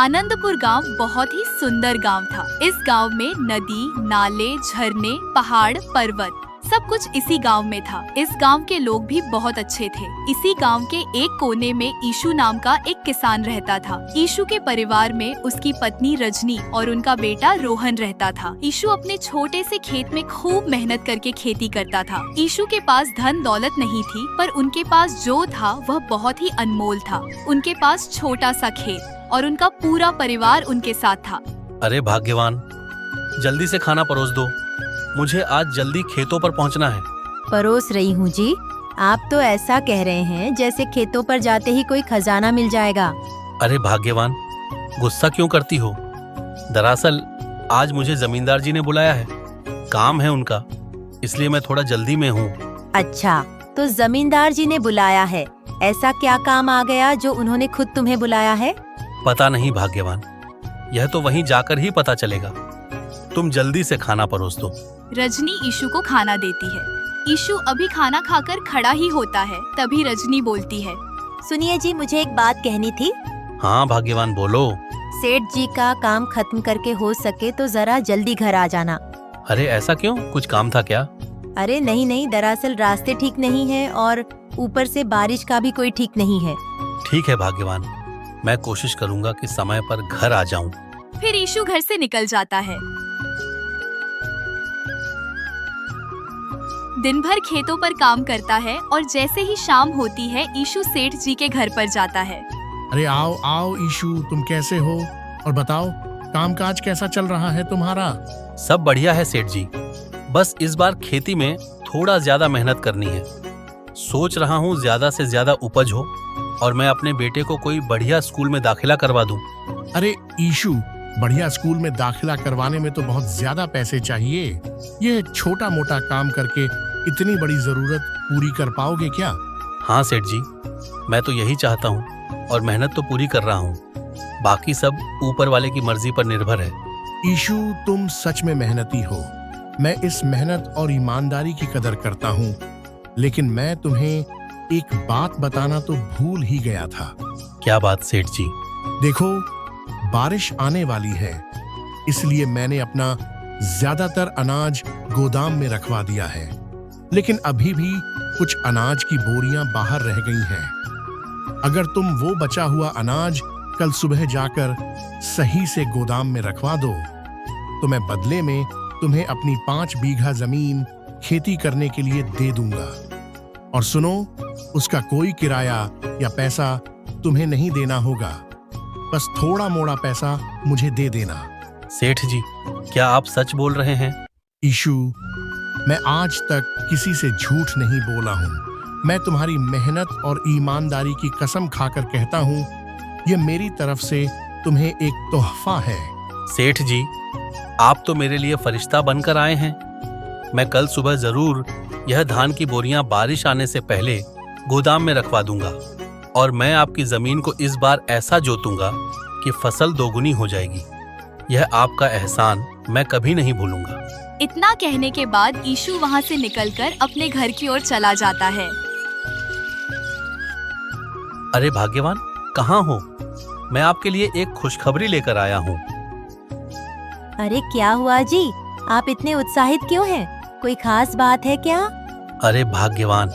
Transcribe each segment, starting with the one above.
आनंदपुर गांव बहुत ही सुंदर गांव था। इस गांव में नदी, नाले, झरने, पहाड़, पर्वत सब कुछ इसी गांव में था। इस गांव के लोग भी बहुत अच्छे थे। इसी गांव के एक कोने में ईशु नाम का एक किसान रहता था। ईशु के परिवार में उसकी पत्नी रजनी और उनका बेटा रोहन रहता था। ईशु अपने छोटे से खेत में खूब मेहनत करके खेती करता था। ईशु के पास धन दौलत नहीं थी, पर उनके पास जो था वह बहुत ही अनमोल था। उनके पास छोटा सा खेत और उनका पूरा परिवार उनके साथ था। अरे भाग्यवान, जल्दी से खाना परोस दो, मुझे आज जल्दी खेतों पर पहुंचना है। परोस रही हूँ जी। आप तो ऐसा कह रहे हैं जैसे खेतों पर जाते ही कोई खजाना मिल जाएगा। अरे भाग्यवान, गुस्सा क्यों करती हो? दरअसल आज मुझे जमींदार जी ने बुलाया है, काम है उनका, इसलिए मैं थोड़ा जल्दी में हूँ। अच्छा, तो जमींदार जी ने बुलाया है। ऐसा क्या काम आ गया जो उन्होंने खुद तुम्हें बुलाया है? पता नहीं भाग्यवान, यह तो वहीं जाकर ही पता चलेगा। तुम जल्दी से खाना परोस दो। रजनी ईशु को खाना देती है। ईशु अभी खाना खाकर खड़ा ही होता है, तभी रजनी बोलती है, सुनिए जी, मुझे एक बात कहनी थी। हाँ भाग्यवान, बोलो। सेठ जी का काम खत्म करके हो सके तो जरा जल्दी घर आ जाना। अरे ऐसा क्यों, कुछ काम था क्या? अरे नहीं, दरअसल रास्ते ठीक नहीं है और ऊपर से बारिश का भी कोई ठीक नहीं है। ठीक है भाग्यवान, मैं कोशिश करूंगा कि समय पर घर आ जाऊं। फिर ईशु घर से निकल जाता है। दिन भर खेतों पर काम करता है और जैसे ही शाम होती है ईशु सेठ जी के घर पर जाता है। अरे आओ आओ ईशु, तुम कैसे हो? और बताओ, कामकाज कैसा चल रहा है तुम्हारा? सब बढ़िया है सेठ जी, बस इस बार खेती में थोड़ा ज्यादा मेहनत करनी है। सोच रहा हूँ ज्यादा से ज्यादा उपज हो और मैं अपने बेटे को कोई बढ़िया स्कूल में दाखिला करवा दूं। अरे ईशु, बढ़िया स्कूल में दाखिला करवाने में तो बहुत ज्यादा पैसे चाहिए। ये छोटा मोटा काम करके इतनी बड़ी जरूरत पूरी कर पाओगे क्या? हाँ सेठ जी, मैं तो यही चाहता हूँ और मेहनत तो पूरी कर रहा हूँ, बाकी सब ऊपर वाले की मर्जी पर निर्भर है। ईशु, तुम सच में मेहनती हो। मैं इस मेहनत और ईमानदारी की कदर करता हूँ, लेकिन मैं तुम्हें एक बात बताना तो भूल ही गया था। क्या बात सेठ जी? देखो, बारिश आने वाली है, इसलिए मैंने अपना ज्यादातर अनाज गोदाम में रखवा दिया है, लेकिन अभी भी कुछ अनाज की बोरियां बाहर रह गई हैं। अगर तुम वो बचा हुआ अनाज कल सुबह जाकर सही से गोदाम में रखवा दो, तो मैं बदले में तुम्हें अपनी 5 बीघा जमीन खेती करने के लिए दे दूंगा। और सुनो, उसका कोई किराया या पैसा तुम्हें नहीं देना होगा, बस थोड़ा मोड़ा पैसा मुझे दे देना। सेठ जी, क्या आप सच बोल रहे हैं? ईशु, मैं आज तक किसी से झूठ नहीं बोला हूँ। मैं तुम्हारी मेहनत और ईमानदारी की कसम खाकर कहता हूँ, ये मेरी तरफ से तुम्हें एक तोहफा है। सेठ जी, आप तो मेरे लिए फरिश्ता बनकर आए हैं। मैं कल सुबह जरूर यह धान की बोरियां बारिश आने से पहले गोदाम में रखवा दूंगा और मैं आपकी जमीन को इस बार ऐसा जोतूंगा कि फसल दोगुनी हो जाएगी। यह आपका एहसान मैं कभी नहीं भूलूंगा। इतना कहने के बाद ईशु वहाँ से निकलकर अपने घर की ओर चला जाता है। अरे भाग्यवान, कहाँ हो? मैं आपके लिए एक खुशखबरी लेकर आया हूँ। अरे क्या हुआ जी, आप इतने उत्साहित क्यों हैं? कोई खास बात है क्या? अरे भाग्यवान,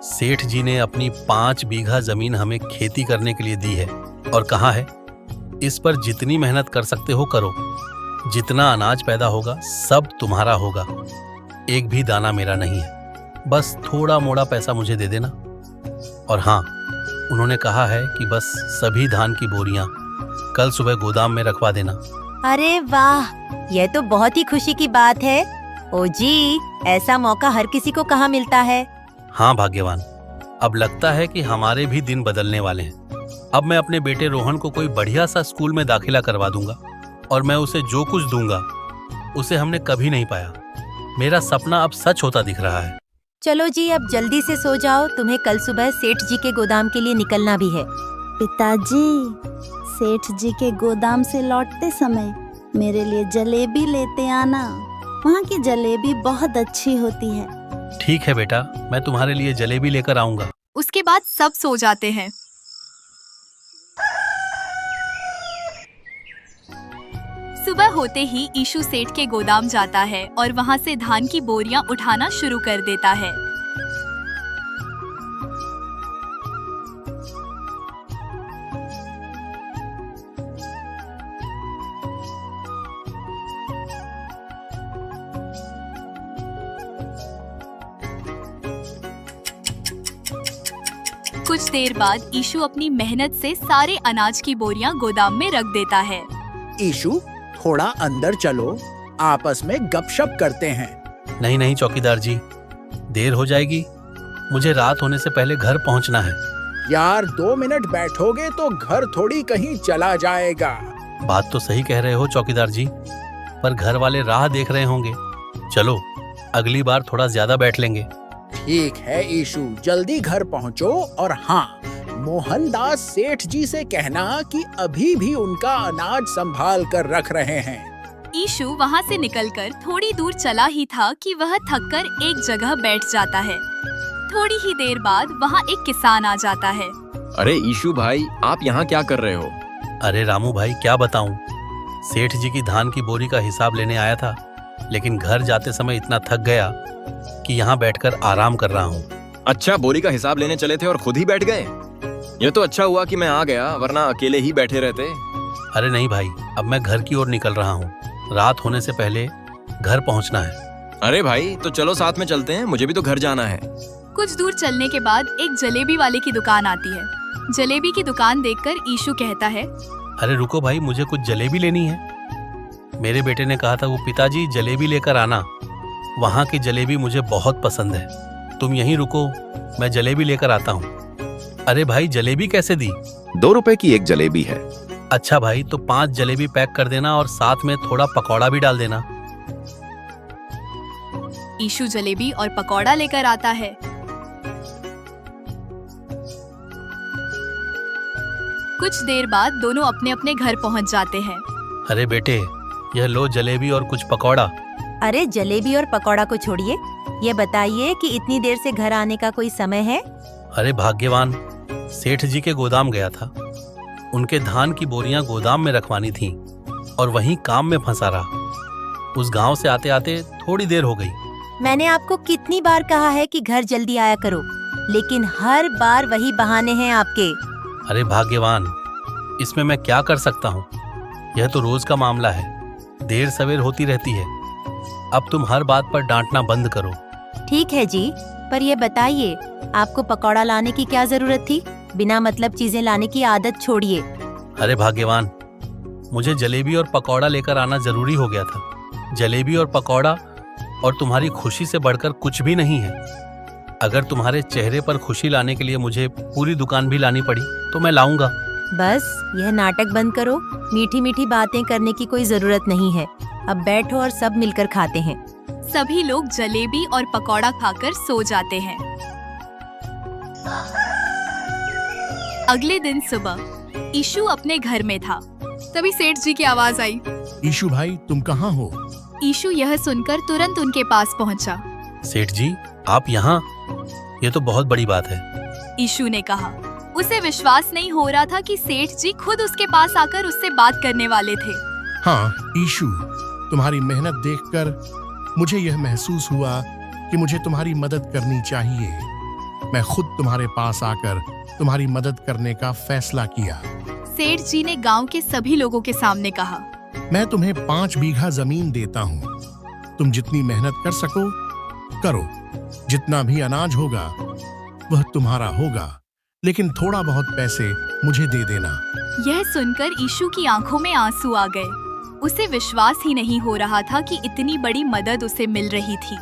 सेठ जी ने अपनी 5 बीघा जमीन हमें खेती करने के लिए दी है और कहा है, इस पर जितनी मेहनत कर सकते हो करो, जितना अनाज पैदा होगा सब तुम्हारा होगा, एक भी दाना मेरा नहीं है, बस थोड़ा मोड़ा पैसा मुझे दे देना। और हाँ, उन्होंने कहा है कि बस सभी धान की बोरियां कल सुबह गोदाम में रखवा देना। अरे वाह, यह तो बहुत ही खुशी की बात है। ओ जी, ऐसा मौका हर किसी को कहाँ मिलता है। हाँ भाग्यवान, अब लगता है कि हमारे भी दिन बदलने वाले हैं। अब मैं अपने बेटे रोहन को कोई बढ़िया सा स्कूल में दाखिला करवा दूंगा और मैं उसे जो कुछ दूंगा उसे हमने कभी नहीं पाया। मेरा सपना अब सच होता दिख रहा है। चलो जी, अब जल्दी से सो जाओ, तुम्हें कल सुबह सेठ जी के गोदाम के लिए निकलना भी है। पिताजी, सेठ जी के गोदाम से लौटते समय मेरे लिए जलेबी लेते आना। वहाँ की जलेबी बहुत अच्छी होती है। ठीक है बेटा, मैं तुम्हारे लिए जलेबी लेकर आऊंगा। उसके बाद सब सो जाते हैं। सुबह होते ही ईशु सेठ के गोदाम जाता है और वहाँ से धान की बोरियां उठाना शुरू कर देता है। कुछ देर बाद ईशु अपनी मेहनत से सारे अनाज की बोरियां गोदाम में रख देता है। ईशु, थोड़ा अंदर चलो, आपस में गपशप करते हैं। नहीं नहीं चौकीदार जी, देर हो जाएगी, मुझे रात होने से पहले घर पहुंचना है। यार 2 मिनट बैठोगे तो घर थोड़ी कहीं चला जाएगा। बात तो सही कह रहे हो चौकीदार जी, पर घर वाले राह देख रहे होंगे। चलो अगली बार थोड़ा ज्यादा बैठ लेंगे। ठीक है ईशु, जल्दी घर पहुंचो। और हाँ, मोहनदास सेठ जी से कहना कि अभी भी उनका अनाज संभाल कर रख रहे हैं। ईशु वहाँ से निकलकर थोड़ी दूर चला ही था कि वह थककर एक जगह बैठ जाता है। थोड़ी ही देर बाद वहाँ एक किसान आ जाता है। अरे ईशु भाई, आप यहाँ क्या कर रहे हो? अरे रामू भाई, क्या बताऊं, सेठ जी की धान की बोरी का हिसाब लेने आया था, लेकिन घर जाते समय इतना थक गया कि यहाँ बैठकर आराम कर रहा हूँ। अच्छा, बोरी का हिसाब लेने चले थे और खुद ही बैठ गए? ये तो अच्छा हुआ कि मैं आ गया, वरना अकेले ही बैठे रहते। अरे नहीं भाई, अब मैं घर की ओर निकल रहा हूँ, रात होने से पहले घर पहुँचना है। अरे भाई, तो चलो साथ में चलते हैं, मुझे भी तो घर जाना है। कुछ दूर चलने के बाद एक जलेबी वाले की दुकान आती है। जलेबी की दुकान देखकर ईशु कहता है, अरे रुको भाई, मुझे कुछ जलेबी लेनी है। मेरे बेटे ने कहा था वो पिताजी जलेबी लेकर आना, वहाँ की जलेबी मुझे बहुत पसंद है, तुम यहीं रुको, मैं जलेबी लेकर आता हूँ। अरे भाई, जलेबी कैसे दी? 2 रुपए की एक जलेबी है। अच्छा भाई, तो 5 जलेबी पैक कर देना और साथ में थोड़ा पकौड़ा भी डाल देना। ईशु जलेबी और पकौड़ा लेकर आता है। कुछ देर बाद दोनों अपने अपने घर पहुंच जाते हैं। अरे बेटे, यह लो जलेबी और कुछ पकौड़ा। अरे जलेबी और पकौड़ा को छोड़िए, ये बताइए कि इतनी देर से घर आने का कोई समय है? अरे भाग्यवान, सेठ जी के गोदाम गया था, उनके धान की बोरियां गोदाम में रखवानी थीं और वहीं काम में फंसा रहा। उस गांव से आते आते थोड़ी देर हो गई। मैंने आपको कितनी बार कहा है कि घर जल्दी आया करो, लेकिन हर बार वही बहाने हैं आपके। अरे भाग्यवान, इसमें मैं क्या कर सकता हूँ, यह तो रोज का मामला है, देर सवेर होती रहती है। अब तुम हर बात पर डांटना बंद करो। ठीक है जी, पर ये बताइए, आपको पकौड़ा लाने की क्या जरूरत थी? बिना मतलब चीजें लाने की आदत छोड़िए। अरे भाग्यवान, मुझे जलेबी और पकौड़ा लेकर आना जरूरी हो गया था। जलेबी और पकौड़ा और तुम्हारी खुशी से बढ़कर कुछ भी नहीं है। अगर तुम्हारे चेहरे पर खुशी लाने के लिए मुझे पूरी दुकान भी लानी पड़ी तो मैं लाऊंगा। बस यह नाटक बंद करो, मीठी मीठी बातें करने की कोई जरूरत नहीं है। अब बैठो और सब मिलकर खाते हैं। सभी लोग जलेबी और पकौड़ा खाकर सो जाते हैं। अगले दिन सुबह ईशु अपने घर में था, तभी सेठ जी की आवाज आई। ईशु भाई, तुम कहाँ हो? ईशु यह सुनकर तुरंत उनके पास पहुंचा। सेठ जी, आप यहाँ? ये तो बहुत बड़ी बात है। ईशु ने कहा। उसे विश्वास नहीं हो रहा था कि सेठ जी खुद उसके पास आकर उससे बात करने वाले थे। हाँ ईशु, तुम्हारी मेहनत देखकर मुझे यह महसूस हुआ कि मुझे तुम्हारी मदद करनी चाहिए। मैं खुद तुम्हारे पास आकर तुम्हारी मदद करने का फैसला किया। सेठ जी ने गांव के सभी लोगों के सामने कहा, मैं तुम्हें 5 बीघा जमीन देता हूँ। तुम जितनी मेहनत कर सको करो, जितना भी अनाज होगा वह तुम्हारा होगा, लेकिन थोड़ा बहुत पैसे मुझे दे देना। यह सुनकर ईशु की आंखों में आंसू आ गए। उसे विश्वास ही नहीं हो रहा था कि इतनी बड़ी मदद उसे मिल रही थी।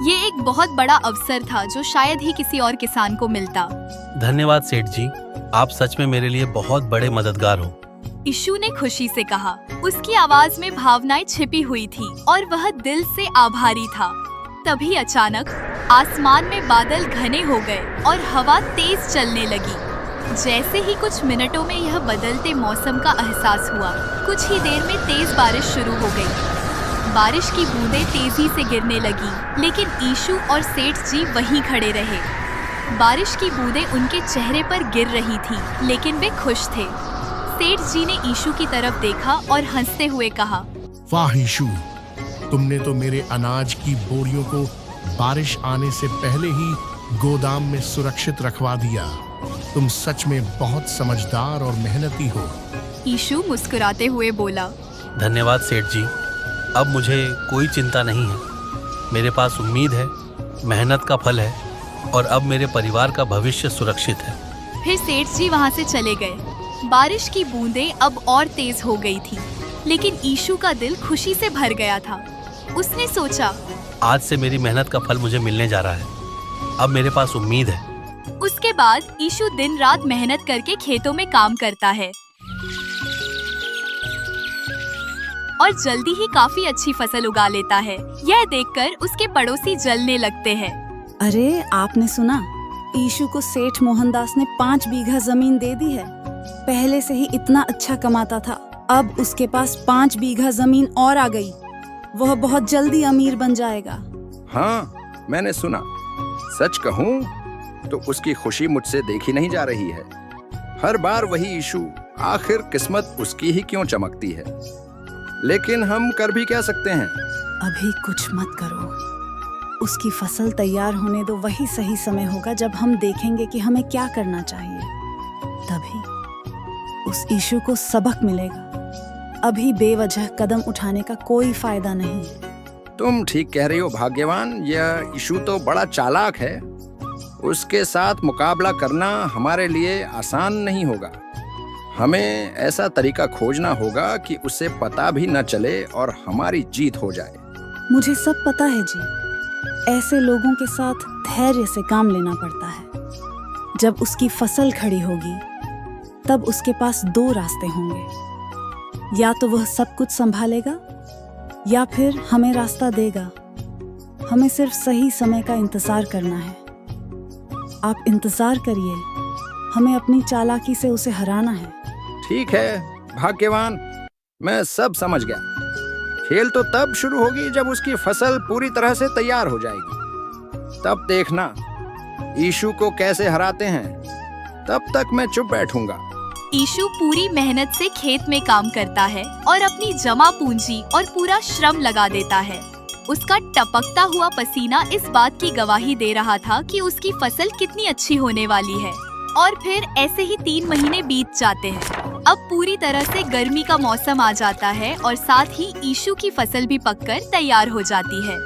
ये एक बहुत बड़ा अवसर था जो शायद ही किसी और किसान को मिलता। धन्यवाद सेठ जी, आप सच में मेरे लिए बहुत बड़े मददगार हो। ईशु ने खुशी से कहा। उसकी आवाज में भावनाएं छिपी हुई थी और वह दिल से आभारी था। तभी अचानक आसमान में बादल घने हो गए और हवा तेज चलने लगी। जैसे ही कुछ मिनटों में यह बदलते मौसम का एहसास हुआ, कुछ ही देर में तेज बारिश शुरू हो गई। बारिश की बूंदें तेजी से गिरने लगी, लेकिन ईशु और सेठ जी वहीं खड़े रहे। बारिश की बूंदें उनके चेहरे पर गिर रही थी, लेकिन वे खुश थे। सेठ जी ने ईशु की तरफ देखा और हंसते हुए कहा, वाह ईशु, तुमने तो मेरे अनाज की बोरियों को बारिश आने से पहले ही गोदाम में सुरक्षित रखवा दिया। तुम सच में बहुत समझदार और मेहनती हो। ईशु मुस्कुराते हुए बोला, धन्यवाद सेठ जी। अब मुझे कोई चिंता नहीं है। मेरे पास उम्मीद है, मेहनत का फल है और अब मेरे परिवार का भविष्य सुरक्षित है। फिर सेठ जी वहाँ से चले गए। बारिश की बूंदें अब और तेज हो गई थी, लेकिन ईशु का दिल खुशी से भर गया था। उसने सोचा, आज से मेरी मेहनत का फल मुझे मिलने जा रहा है। अब मेरे पास उम्मीद है। उसके बाद ईशु दिन रात मेहनत करके खेतों में काम करता है और जल्दी ही काफी अच्छी फसल उगा लेता है। यह देखकर उसके पड़ोसी जलने लगते हैं। अरे आपने सुना, ईशु को सेठ मोहनदास ने 5 बीघा जमीन दे दी है। पहले से ही इतना अच्छा कमाता था, अब उसके पास 5 बीघा जमीन और आ गई। वह बहुत जल्दी अमीर बन जाएगा। हाँ, मैंने सुना। सच कहूँ तो उसकी खुशी मुझसे देखी नहीं जा रही है। हर बार वही इशू, आखिर किस्मत उसकी ही क्यों चमकती है। लेकिन हम कर भी क्या सकते हैं। अभी कुछ मत करो, उसकी फसल तैयार होने दो। वही सही समय होगा जब हम देखेंगे कि हमें क्या करना चाहिए। तभी उस इशू को सबक मिलेगा। अभी बेवजह कदम उठाने का कोई फायदा नहीं है। तुम ठीक कह रही हो भाग्यवान। यह इशू तो बड़ा चालाक है। उसके साथ मुकाबला करना हमारे लिए आसान नहीं होगा। हमें ऐसा तरीका खोजना होगा कि उसे पता भी न चले और हमारी जीत हो जाए। मुझे सब पता है जी। ऐसे लोगों के साथ धैर्य से काम लेना पड़ता है। जब उसकी फसल खड़ी होगी तब उसके पास 2 रास्ते होंगे। या तो वह सब कुछ संभालेगा या फिर हमें रास्ता देगा। हमें सिर्फ सही समय का इंतजार करना है। आप इंतजार करिए, हमें अपनी चालाकी से उसे हराना है। ठीक है भाग्यवान, मैं सब समझ गया। खेल तो तब शुरू होगी जब उसकी फसल पूरी तरह से तैयार हो जाएगी। तब देखना ईशु को कैसे हराते हैं। तब तक मैं चुप बैठूंगा। ईशु पूरी मेहनत से खेत में काम करता है और अपनी जमा पूंजी और पूरा श्रम लगा देता है। उसका टपकता हुआ पसीना इस बात की गवाही दे रहा था कि उसकी फसल कितनी अच्छी होने वाली है। और फिर ऐसे ही 3 महीने बीत जाते हैं। अब पूरी तरह से गर्मी का मौसम आ जाता है और साथ ही ईशु की फसल भी पककर तैयार हो जाती है।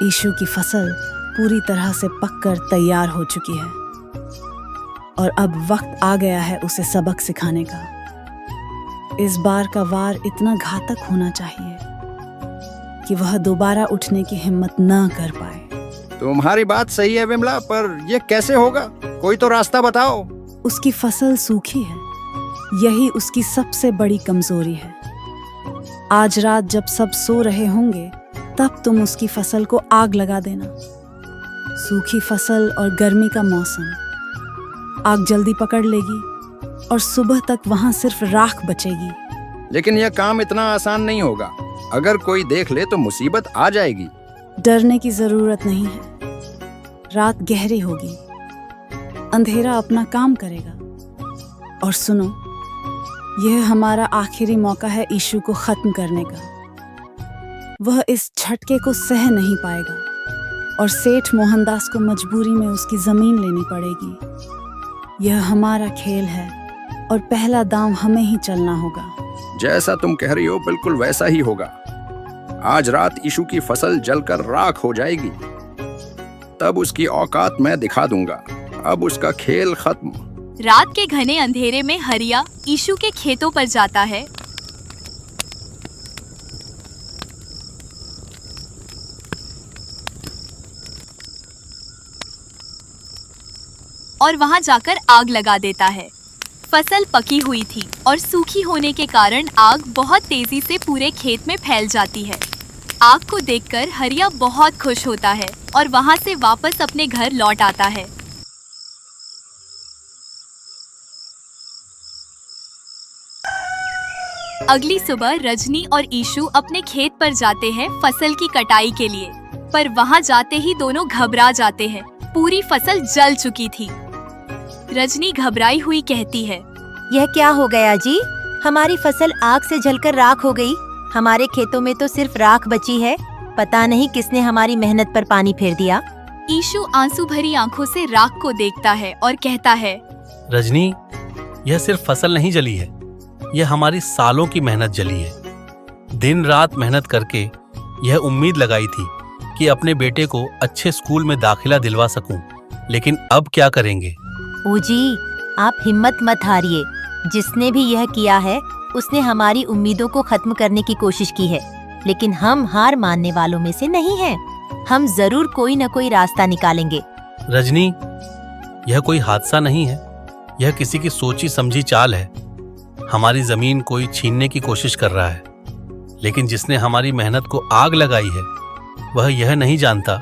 ईशु की फसल पूरी तरह से पककर तैयार हो चुकी है और अब वक्त आ गया है उसे सबक सिखाने का। इस बार का वार इतना घातक होना चाहिए कि वह दोबारा उठने की हिम्मत न कर पाए। तुम्हारी बात सही है विमला, पर यह कैसे होगा? कोई तो रास्ता बताओ। उसकी फसल सूखी है, यही उसकी सबसे बड़ी कमजोरी है। आज रात जब सब सो रहे होंगे तब तुम उसकी फसल को आग लगा देना। सूखी फसल और गर्मी का मौसम, आग जल्दी पकड़ लेगी और सुबह तक वहां सिर्फ राख बचेगी। लेकिन यह काम इतना आसान नहीं होगा। अगर कोई देख ले तो मुसीबत आ जाएगी। डरने की जरूरत नहीं है। रात गहरी होगी, अंधेरा अपना काम करेगा। और सुनो, यह हमारा आखिरी मौका है ईशु को खत्म करने का। वह इस झटके को सह नहीं पाएगा और सेठ मोहनदास को मजबूरी में उसकी जमीन लेनी पड़ेगी। यह हमारा खेल है और पहला दांव हमें ही चलना होगा। जैसा तुम कह रही हो बिल्कुल वैसा ही होगा। आज रात ईशु की फसल जलकर राख हो जाएगी। तब उसकी औकात मैं दिखा दूंगा। अब उसका खेल खत्म। रात के घने अंधेरे में हरिया ईशु के खेतों पर जाता है और वहां जाकर आग लगा देता है। फसल पकी हुई थी और सूखी होने के कारण आग बहुत तेजी से पूरे खेत में फैल जाती है। आग को देखकर हरिया बहुत खुश होता है और वहां से वापस अपने घर लौट आता है। अगली सुबह रजनी और ईशु अपने खेत पर जाते हैं फसल की कटाई के लिए, पर वहां जाते ही दोनों घबरा जाते हैं। पूरी फसल जल चुकी थी। रजनी घबराई हुई कहती है, यह क्या हो गया जी? हमारी फसल आग से जलकर राख हो गई। हमारे खेतों में तो सिर्फ राख बची है। पता नहीं किसने हमारी मेहनत पर पानी फेर दिया। ईशु आंसू भरी आंखों से राख को देखता है और कहता है, रजनी, यह सिर्फ फसल नहीं जली है, यह हमारी सालों की मेहनत जली है। दिन रात मेहनत करके यह उम्मीद लगाई थी कि अपने बेटे को अच्छे स्कूल में दाखिला दिलवा सकूं, लेकिन अब क्या करेंगे? ओजी, आप हिम्मत मत हारिए। जिसने भी यह किया है उसने हमारी उम्मीदों को खत्म करने की कोशिश की है, लेकिन हम हार मानने वालों में से नहीं हैं। हम जरूर कोई न कोई रास्ता निकालेंगे। रजनी, यह कोई हादसा नहीं है, यह किसी की सोची समझी चाल है। हमारी जमीन कोई छीनने की कोशिश कर रहा है, लेकिन जिसने हमारी मेहनत को आग लगाई है वह यह नहीं जानता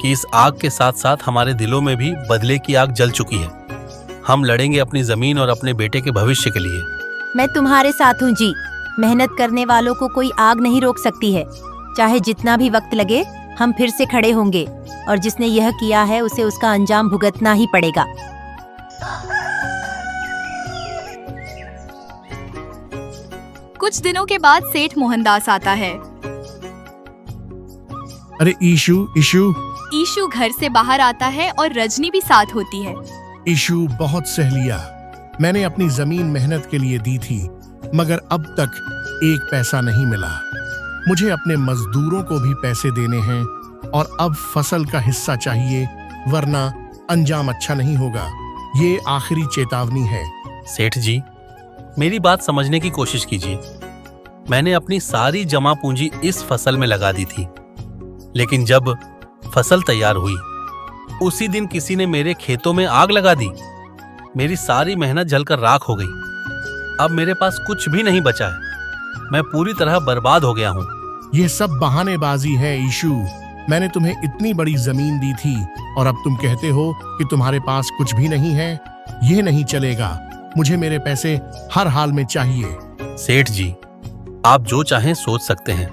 कि इस आग के साथ साथ हमारे दिलों में भी बदले की आग जल चुकी है। हम लड़ेंगे अपनी जमीन और अपने बेटे के भविष्य के लिए। मैं तुम्हारे साथ हूँ जी। मेहनत करने वालों को कोई आग नहीं रोक सकती है। चाहे जितना भी वक्त लगे, हम फिर से खड़े होंगे, और जिसने यह किया है उसे उसका अंजाम भुगतना ही पड़ेगा। कुछ दिनों के बाद सेठ मोहनदास आता है। अरे ईशु, ईशु, ईशु घर से बाहर आता है और रजनी भी साथ होती है। ईशु, बहुत सह लिया। मैंने अपनी जमीन मेहनत के लिए दी थी, मगर अब तक एक पैसा नहीं मिला। मुझे अपने मजदूरों को भी पैसे देने हैं और अब फसल का हिस्सा चाहिए, वरना अंजाम अच्छा नहीं होगा। ये आखिरी चेतावनी है। सेठ जी, मेरी बात समझने की कोशिश कीजिए। मैंने अपनी सारी जमा पूंजी इस फसल में लगा दी थी, लेकिन जब फसल तैयार हुई उसी दिन किसी ने मेरे खेतों में आग लगा दी। मेरी सारी मेहनत जलकर राख हो गई। अब मेरे पास कुछ भी नहीं बचा है। मैं पूरी तरह बर्बाद हो गया हूँ। ये सब बहानेबाजी है ईशु। मैंने तुम्हें इतनी बड़ी जमीन दी थी और अब तुम कहते हो कि तुम्हारे पास कुछ भी नहीं है। ये नहीं चलेगा। मुझे मेरे पैसे हर हाल में चाहिए। सेठ जी, आप जो चाहें सोच सकते हैं,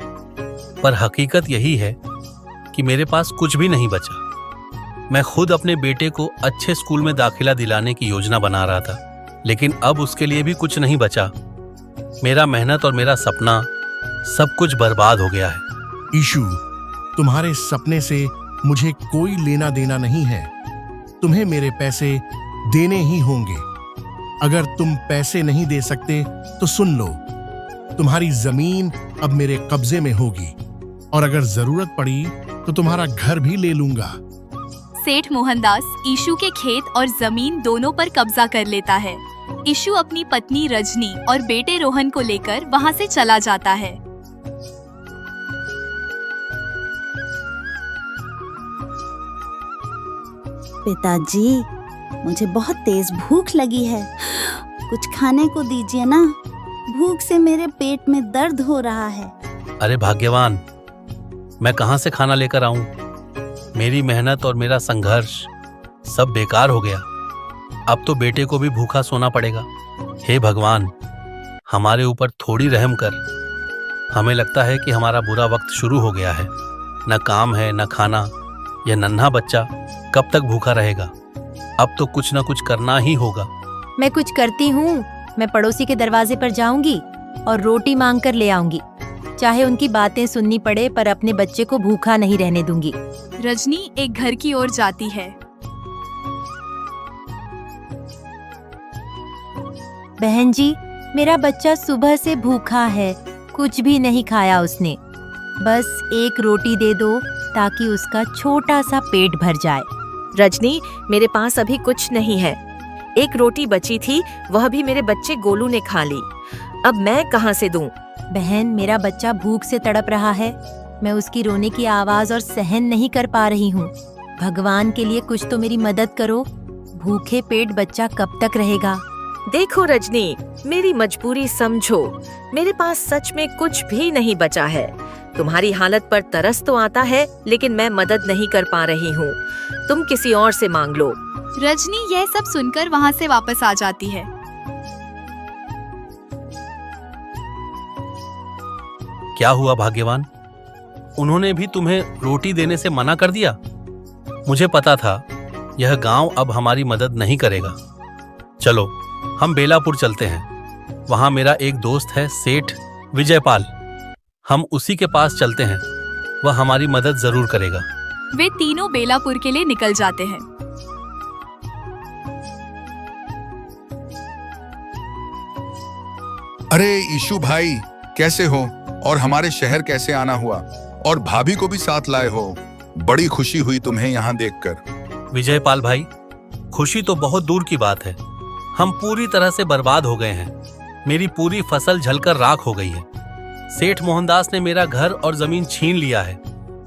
पर हकीकत यही है कि मेरे पास कुछ भी नहीं बचा। मैं खुद अपने बेटे को अच्छे स्कूल में दाखिला दिलाने की योजना बना रहा था, लेकिन अब उसके लिए भी कुछ नहीं बचा। मेरा मेहनत और मेरा सपना सब कुछ बर्बाद हो गया है। ईशु, तुम्हारे सपने से मुझे कोई लेना देना नहीं है। तुम्हें मेरे पैसे देने ही होंगे। अगर तुम पैसे नहीं दे सकते तो सुन लो, तुम्हारी जमीन अब मेरे कब्जे में होगी, और अगर जरूरत पड़ी तो तुम्हारा घर भी ले लूंगा। सेठ मोहनदास ईशु के खेत और जमीन दोनों पर कब्जा कर लेता है। ईशु अपनी पत्नी रजनी और बेटे रोहन को लेकर वहां से चला जाता है। पिताजी, मुझे बहुत तेज भूख लगी है। कुछ खाने को दीजिए ना। भूख से मेरे पेट में दर्द हो रहा है। अरे भाग्यवान, मैं कहां से खाना लेकर आऊं? मेरी मेहनत और मेरा संघर्ष सब बेकार हो गया। अब तो बेटे को भी भूखा सोना पड़ेगा। हे भगवान, हमारे ऊपर थोड़ी रहम कर। हमें लगता है कि हमारा बुरा वक्त शुरू हो गया है। न काम है न खाना। यह नन्हा बच्चा कब तक भूखा रहेगा? अब तो कुछ न कुछ करना ही होगा। मैं कुछ करती हूँ। मैं पड़ोसी के दरवाजे पर जाऊंगी और रोटी मांग कर ले आऊंगी। चाहे उनकी बातें सुननी पड़े, पर अपने बच्चे को भूखा नहीं रहने दूंगी। रजनी एक घर की ओर जाती है। बहन जी, मेरा बच्चा सुबह से भूखा है। कुछ भी नहीं खाया उसने। बस एक रोटी दे दो ताकि उसका छोटा सा पेट भर जाए। रजनी, मेरे पास अभी कुछ नहीं है। एक रोटी बची थी, वह भी मेरे बच्चे गोलू ने खा ली। अब मैं कहाँ से दूं? बहन, मेरा बच्चा भूख से तड़प रहा है। मैं उसकी रोने की आवाज और सहन नहीं कर पा रही हूँ। भगवान के लिए कुछ तो मेरी मदद करो। भूखे पेट बच्चा कब तक रहेगा? देखो रजनी, मेरी मजबूरी समझो। मेरे पास सच में कुछ भी नहीं बचा है। तुम्हारी हालत पर तरस तो आता है, लेकिन मैं मदद नहीं कर पा रही हूँ। तुम किसी और से मांग लो। रजनी यह सब सुनकर वहाँ से वापस आ जाती है। क्या हुआ भाग्यवान? उन्होंने भी तुम्हें रोटी देने से मना कर दिया? मुझे पता था यह गांव अब हमारी मदद नहीं करेगा। चलो, हम बेलापुर चलते हैं। वहां मेरा एक दोस्त है, सेठ विजयपाल। हम उसी के पास चलते हैं, वह हमारी मदद जरूर करेगा। वे तीनों बेलापुर के लिए निकल जाते हैं। अरे ईशु भाई, कैसे हो? और हमारे शहर कैसे आना हुआ? और भाभी को भी साथ लाए हो। बड़ी खुशी हुई तुम्हें यहाँ देखकर। विजयपाल भाई, खुशी तो बहुत दूर की बात है। हम पूरी तरह से बर्बाद हो गए हैं। मेरी पूरी फसल जलकर राख हो गई है। सेठ मोहनदास ने मेरा घर और जमीन छीन लिया है।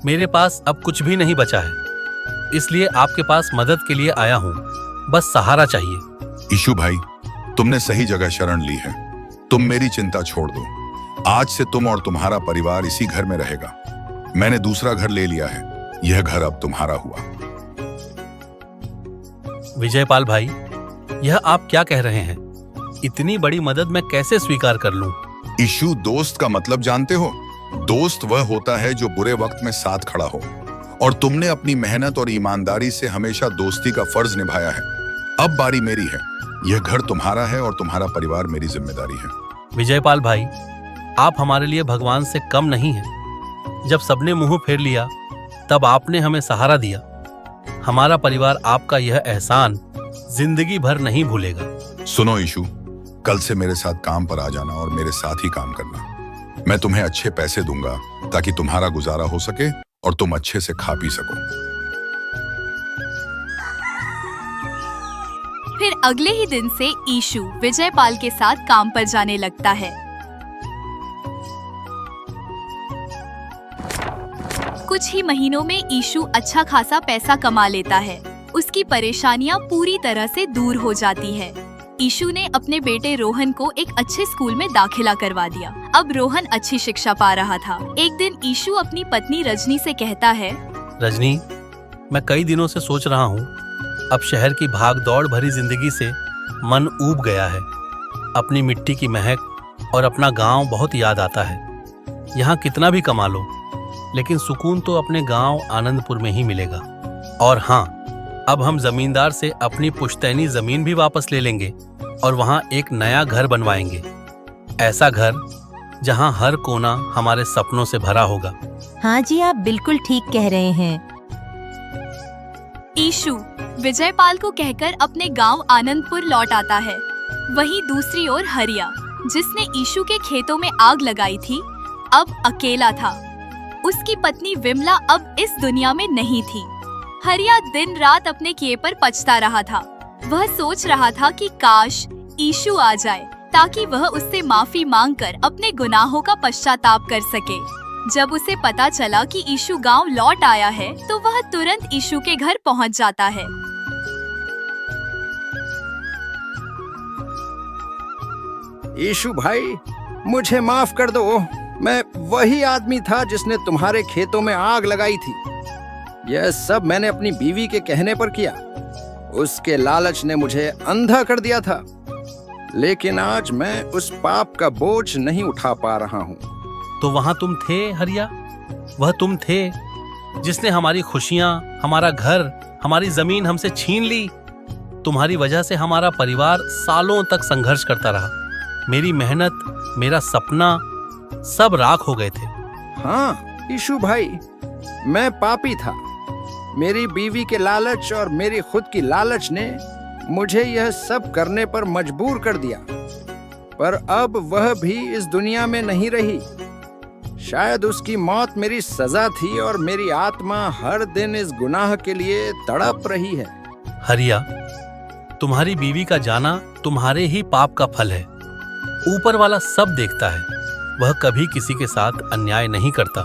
मेरे पास अब कुछ भी नहीं बचा है, इसलिए आपके पास मदद के लिए आया हूँ। बस सहारा चाहिए। ईशु भाई, तुमने सही जगह शरण ली है। तुम मेरी चिंता छोड़ दो। आज से तुम और तुम्हारा परिवार इसी घर में रहेगा। मैंने दूसरा घर ले लिया है। यह घर अब तुम्हारा हुआ। विजयपाल भाई, यह आप क्या कह रहे हैं? इतनी बड़ी मदद मैं कैसे स्वीकार कर लूं? ईशु, दोस्त का मतलब जानते हो? दोस्त वह होता है जो बुरे वक्त में साथ खड़ा हो। और तुमने अपनी मेहनत और ईमानदारी से हमेशा दोस्ती का फर्ज निभाया है। अब बारी मेरी है। यह घर तुम्हारा है और तुम्हारा परिवार मेरी जिम्मेदारी है। विजयपाल भाई, आप हमारे लिए भगवान से कम नहीं हैं। जब सबने मुंह फेर लिया, तब आपने हमें सहारा दिया। हमारा परिवार आपका यह एहसान जिंदगी भर नहीं भूलेगा। सुनो ईशु, कल से मेरे साथ काम पर आ जाना और मेरे साथ ही काम करना। मैं तुम्हें अच्छे पैसे दूंगा ताकि तुम्हारा गुजारा हो सके और तुम अच्छे से खा पी सको। फिर अगले ही दिन से ईशु विजयपाल के साथ काम पर जाने लगता है। कुछ ही महीनों में ईशु अच्छा खासा पैसा कमा लेता है। उसकी परेशानियां पूरी तरह से दूर हो जाती है। ईशु ने अपने बेटे रोहन को एक अच्छे स्कूल में दाखिला करवा दिया। अब रोहन अच्छी शिक्षा पा रहा था। एक दिन ईशु अपनी पत्नी रजनी से कहता है, रजनी, मैं कई दिनों से सोच रहा हूँ, अब शहर की भाग दौड़ भरी जिंदगी से मन ऊब गया है। अपनी मिट्टी की महक और अपना गांव बहुत याद आता है। यहाँ कितना भी कमा लो, लेकिन सुकून तो अपने गांव आनंदपुर में ही मिलेगा। और हाँ, अब हम जमींदार से अपनी पुश्तैनी जमीन भी वापस ले लेंगे और वहाँ एक नया घर बनवाएंगे। ऐसा घर जहाँ हर कोना हमारे सपनों से भरा होगा। हाँ जी, आप बिल्कुल ठीक कह रहे हैं। ईशु विजयपाल को कहकर अपने गांव आनंदपुर लौट आता है। वहीं दूसरी ओर हरिया, जिसने ईशु के खेतों में आग लगाई थी, अब अकेला था। उसकी पत्नी विमला अब इस दुनिया में नहीं थी। हरिया दिन रात अपने किए पर पछता रहा था। वह सोच रहा था कि काश ईशु आ जाए ताकि वह उससे माफी मांगकर अपने गुनाहों का पश्चाताप कर सके। जब उसे पता चला कि ईशु गांव लौट आया है, तो वह तुरंत ईशु के घर पहुंच जाता है। ईशु भाई, मुझे माफ कर दो। मैं वही आदमी था जिसने तुम्हारे खेतों में आग लगाई थी। यह सब मैंने अपनी बीवी के कहने पर किया। उसके लालच ने मुझे अंधा कर दिया था। लेकिन आज मैं उस पाप का बोझ नहीं उठा पा रहा हूँ। तो वहां तुम थे हरिया, वह तुम थे जिसने हमारी खुशियां, हमारा घर, हमारी जमीन हमसे छीन ली। तुम्हारी वजह से हमारा परिवार सालों तक संघर्ष करता रहा। मेरी मेहनत, मेरा सपना सब राख हो गए थे। हाँ ईशु भाई, मैं पापी था। मेरी बीवी के लालच और मेरी खुद की लालच ने मुझे यह सब करने पर मजबूर कर दिया। पर अब वह भी इस दुनिया में नहीं रही। शायद उसकी मौत मेरी सजा थी और मेरी आत्मा हर दिन इस गुनाह के लिए तड़प रही है। हरिया, तुम्हारी बीवी का जाना तुम्हारे ही पाप का फल है। ऊपर वाला सब देखता है। वह कभी किसी के साथ अन्याय नहीं करता।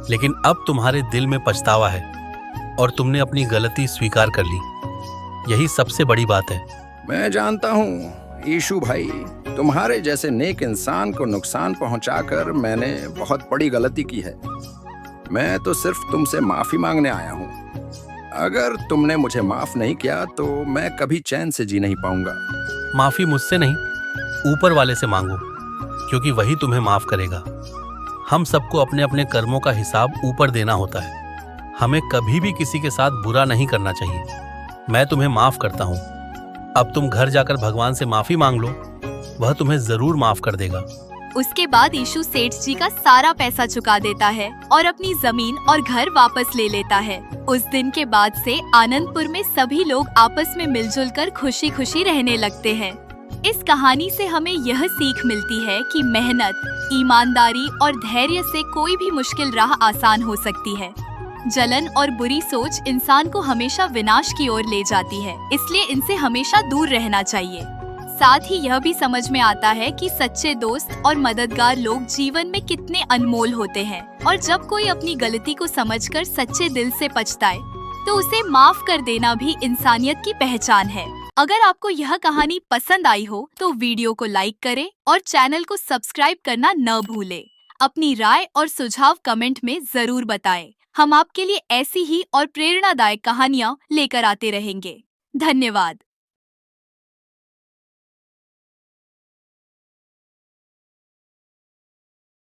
लेकिन अब तुम्हारे दिल में पछतावा है और तुमने अपनी गलती स्वीकार कर ली। यही सबसे बड़ी बात है। मैं जानता हूँ ईशु भाई, तुम्हारे जैसे नेक इंसान को नुकसान पहुंचाकर मैंने बहुत बड़ी गलती की है। मैं तो सिर्फ तुमसे माफी मांगने आया हूँ। अगर तुमने मुझे माफ नहीं किया तो मैं कभी चैन से जी नहीं पाऊंगा। माफी मुझसे नहीं, ऊपर वाले से मांगो, क्योंकि वही तुम्हें माफ करेगा। हम सबको अपने अपने कर्मों का हिसाब ऊपर देना होता है। हमें कभी भी किसी के साथ बुरा नहीं करना चाहिए। मैं तुम्हें माफ करता हूँ। अब तुम घर जाकर भगवान से माफी मांग लो। वह तुम्हें जरूर माफ कर देगा। उसके बाद यीशु सेठ जी का सारा पैसा चुका देता है और अपनी जमीन और घर वापस ले लेता है। उस दिन के बाद से आनंदपुर में सभी लोग आपस में मिलजुल कर खुशी खुशी रहने लगते हैं। इस कहानी से हमें यह सीख मिलती है कि मेहनत, ईमानदारी और धैर्य से कोई भी मुश्किल राह आसान हो सकती है। जलन और बुरी सोच इंसान को हमेशा विनाश की ओर ले जाती है, इसलिए इनसे हमेशा दूर रहना चाहिए। साथ ही यह भी समझ में आता है कि सच्चे दोस्त और मददगार लोग जीवन में कितने अनमोल होते हैं और जब कोई अपनी गलती को समझकर सच्चे दिल से पछताए तो उसे माफ कर देना भी इंसानियत की पहचान है। अगर आपको यह कहानी पसंद आई हो तो वीडियो को लाइक करें और चैनल को सब्सक्राइब करना न भूलें। अपनी राय और सुझाव कमेंट में जरूर बताएं। हम आपके लिए ऐसी ही और प्रेरणादायक कहानियाँ लेकर आते रहेंगे। धन्यवाद।